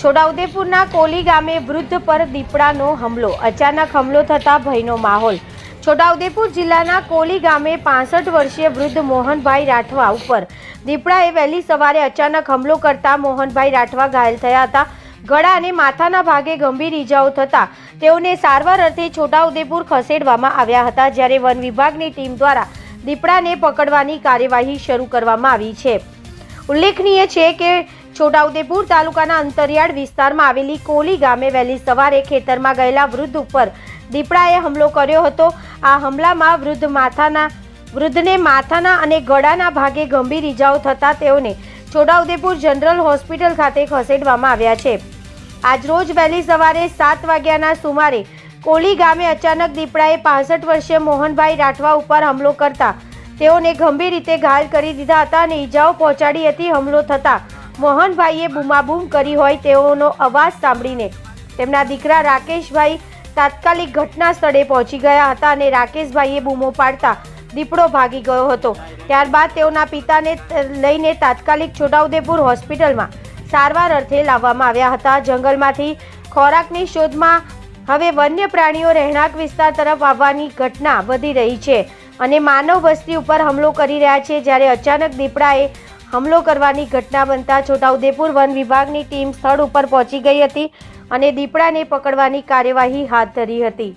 છોટાઉદેપુરના કોલી ગામે વૃદ્ધ પર દીપડાનો હુમલો. અચાનક હુમલો થતા ભયનો માહોલ. છોટાઉદેપુર જિલ્લાના કોલી ગામે 65 વર્ષીય વૃદ્ધ મોહનભાઈ રાઠવા ઉપર દીપડાએ વહેલી સવારે અચાનક હુમલો કરતા મોહનભાઈ રાઠવા ઘાયલ થયા હતા. ગળા અને માથાના ભાગે ગંભીર ઈજાઓ થતા તેઓને સારવાર અર્થે છોટાઉદેપુર ખસેડવામાં આવ્યા હતા, જ્યારે વન વિભાગની ટીમ દ્વારા દીપડાને પકડવાની કાર્યવાહી શરૂ કરવામાં આવી છે. ઉલ્લેખનીય છે કે છોટાઉદેપુર તાલુકાના અંતરિયાળ વિસ્તારમાં આવેલી કોલી ગામે વહેલી સવારે ખેતરમાં ગયેલા વૃદ્ધ ઉપર દીપડાએ હુમલો કર્યો હતો. આ હુમલામાં વૃદ્ધને માથાના અને ગળાના ભાગે ગંભીર ઈજાઓ થતા તેઓને છોટાઉદેપુર જનરલ હોસ્પિટલ ખાતે ખસેડવામાં આવ્યા છે. આજરોજ વહેલી સવારે 7 વાગ્યાના સુમારે કોલી ગામે અચાનક દીપડાએ 65 વર્ષીય મોહનભાઈ રાઠવા ઉપર હુમલો કરતા તેઓને ગંભીર રીતે ઘાયલ કરી દીધા હતા અને ઈજાઓ પહોંચાડી હતી. હુમલો થતા મોહનભાઈએ બૂમાબૂમ કરી હોય તેઓનો અવાજ સાંભળીને તેમના દીકરા રાકેશભાઈ તાત્કાલિક ઘટના સ્થળે પહોંચી ગયા હતા અને રાકેશભાઈએ બૂમો પાડતા દીપડો ભાગી ગયો હતો. ત્યારબાદ તેઓના પિતાને લઈને તાત્કાલિક છોટાઉદેપુર હોસ્પિટલમાં સારવાર અર્થે લાવવામાં આવ્યા હતા. જંગલમાંથી ખોરાકની શોધમાં હવે વન્ય પ્રાણીઓ રહેણાંક વિસ્તાર તરફ આવવાની ઘટના વધી રહી છે અને માનવ વસ્તી ઉપર હુમલો કરી રહ્યા છે, જ્યારે અચાનક દીપડાએ હુમલો કરવાની ઘટના બનતા છોટાઉદેપુર વન વિભાગની ટીમ સ્થળ ઉપર પહોંચી ગઈ હતી અને દીપડાને પકડવાની કાર્યવાહી હાથ ધરી હતી.